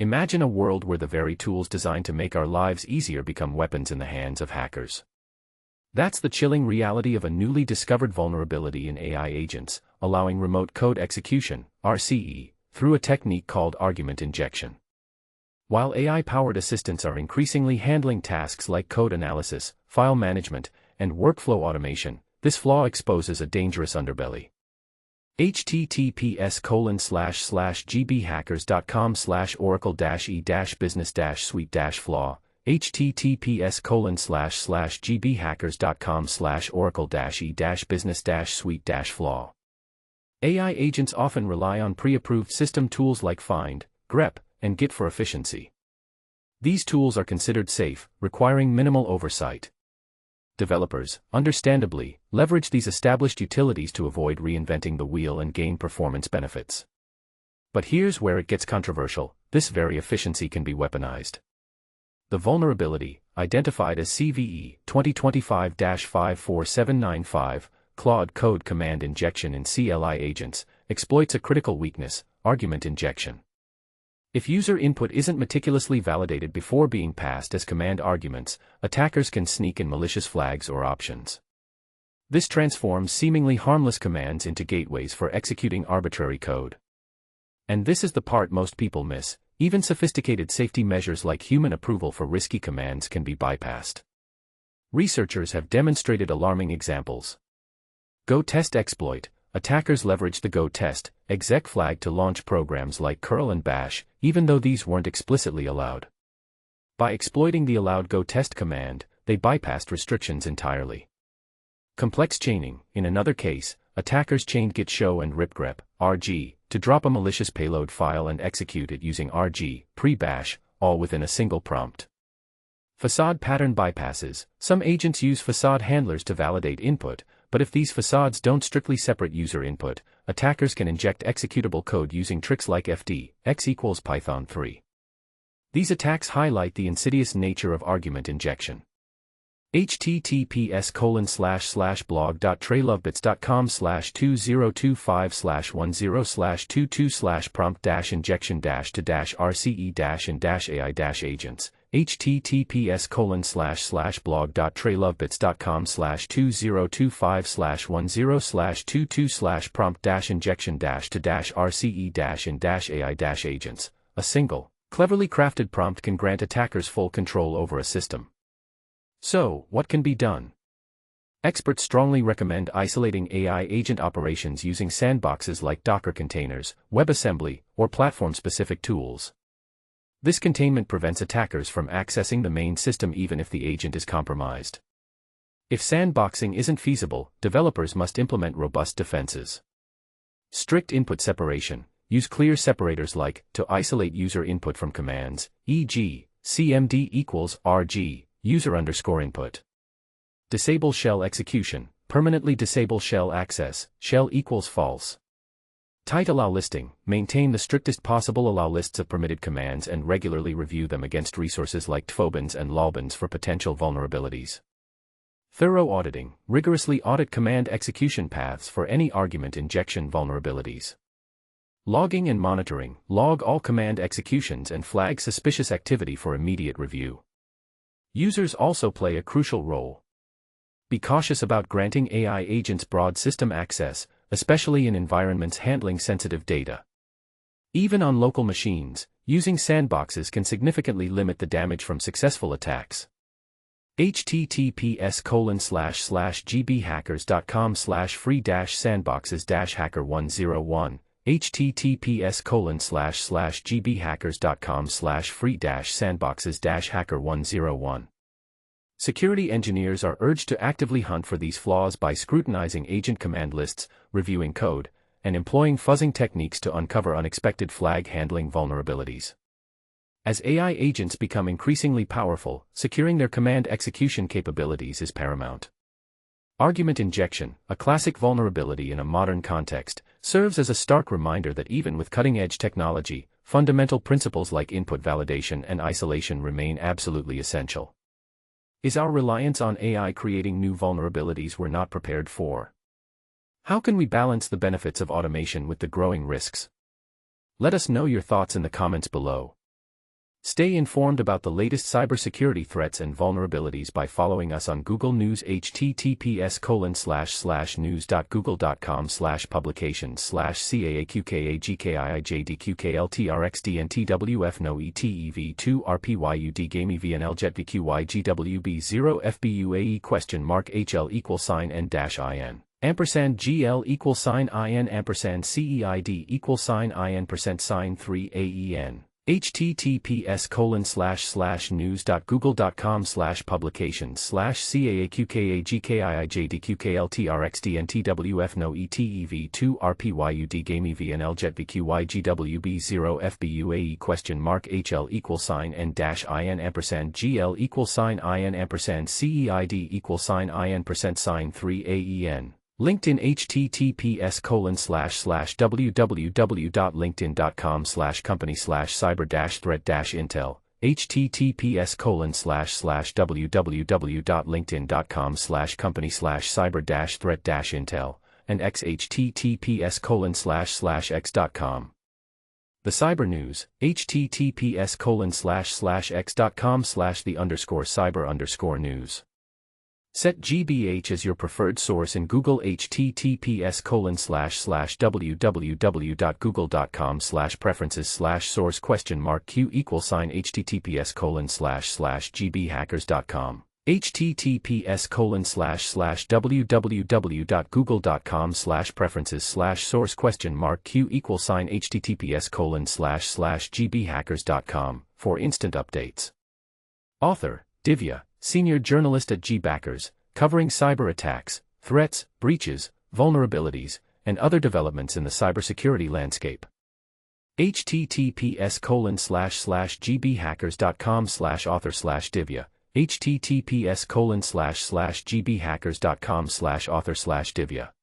Imagine a world where the very tools designed to make our lives easier become weapons in the hands of hackers. That's the chilling reality of a newly discovered vulnerability in AI agents, allowing remote code execution, RCE, through a technique called argument injection. While AI-powered assistants are increasingly handling tasks like code analysis, file management, and workflow automation, this flaw exposes a dangerous underbelly. https://gbhackers.com/oracle-e-business-suite-flaw https://gbhackers.com/oracle-e-business-suite-flaw. AI agents often rely on pre-approved system tools like find, grep, and git for efficiency. These tools are considered safe, requiring minimal oversight. Developers, understandably, leverage these established utilities to avoid reinventing the wheel and gain performance benefits. But here's where it gets controversial: this very efficiency can be weaponized. The vulnerability, identified as CVE 2025-54795, Claude Code Command injection in CLI agents, exploits a critical weakness: argument injection. If user input isn't meticulously validated before being passed as command arguments, attackers can sneak in malicious flags or options. This transforms seemingly harmless commands into gateways for executing arbitrary code. And this is the part most people miss: even sophisticated safety measures like human approval for risky commands can be bypassed. Researchers have demonstrated alarming examples. Go test exploit. Attackers leverage the go test exec flag to launch programs like curl and bash, even though these weren't explicitly allowed. By exploiting the allowed go test command, they bypassed restrictions entirely. Complex chaining. In another case, attackers chained git show and rip grep (rg) to drop a malicious payload file and execute it using rg pre-bash, all within a single prompt. Facade pattern bypasses. Some agents use facade handlers to validate input, but if these facades don't strictly separate user input, attackers can inject executable code using tricks like fd x equals Python 3. These attacks highlight the insidious nature of argument injection. https://blog.traylovebits.com/2025/10/prompt-injection-to-rce-and-ai-agents https://blog.traylovebits.com/2025/10/prompt-injection-to-rce-and-ai-agents. A single, cleverly crafted prompt can grant attackers full control over a system. So, what can be done? Experts strongly recommend isolating AI agent operations using sandboxes like Docker containers, WebAssembly, or platform-specific tools. This containment prevents attackers from accessing the main system even if the agent is compromised. If sandboxing isn't feasible, developers must implement robust defenses. Strict input separation. Use clear separators like to isolate user input from commands, e.g., cmd equals rg, user_input. Disable shell execution. Permanently disable shell access, shell equals false. Tight allow listing. Maintain the strictest possible allow lists of permitted commands and regularly review them against resources like tfobins and lolbins for potential vulnerabilities. Thorough auditing. Rigorously audit command execution paths for any argument injection vulnerabilities. Logging and monitoring. Log all command executions and flag suspicious activity for immediate review. Users also play a crucial role. Be cautious about granting AI agents broad system access, especially in environments handling sensitive data. Even on local machines, using sandboxes can significantly limit the damage from successful attacks. https://gbhackers.com/free-sandboxes-hacker101 https://gbhackers.com/free-sandboxes-hacker101. Security engineers are urged to actively hunt for these flaws by scrutinizing agent command lists, reviewing code, and employing fuzzing techniques to uncover unexpected flag handling vulnerabilities. As AI agents become increasingly powerful, securing their command execution capabilities is paramount. Argument injection, a classic vulnerability in a modern context, serves as a stark reminder that even with cutting-edge technology, fundamental principles like input validation and isolation remain absolutely essential. Is our reliance on AI creating new vulnerabilities we're not prepared for? How can we balance the benefits of automation with the growing risks? Let us know your thoughts in the comments below. Stay informed about the latest cybersecurity threats and vulnerabilities by following us on Google News. https://news.google.com/publications/CAQKAGKIJDQKLTRXDNTWF-NO-ETEV2RPYUD-GAMEVNLJETVQYGWB0FBUAE $IN$CEID=IN%CEID=3AEN https://news.google.com/publications/CAQKAGKIJDQKLTRXDNTWF-NO-ETEV2RPYUD-GAMEVNLJETVQYGWB0FBUAE=mark HL=IN&GL=N www.linkedin.com/company/cyber-threat-intel https://www.linkedin.com/company/cyber-threat-intel and https://x.com. The Cyber News, https://x.com/the_cyber_news. Set GBH as your preferred source in Google. https://www.google.com/preferences/source?q https://gbhackers.com https://www.google.com/preferences/source?q https://gbhackers.com for instant updates. Author, Divya, Senior Journalist at GBackers, covering cyber attacks, threats, breaches, vulnerabilities, and other developments in the cybersecurity landscape. https://gbhackers.com/author/Divya https://gbhackers.com/author/Divya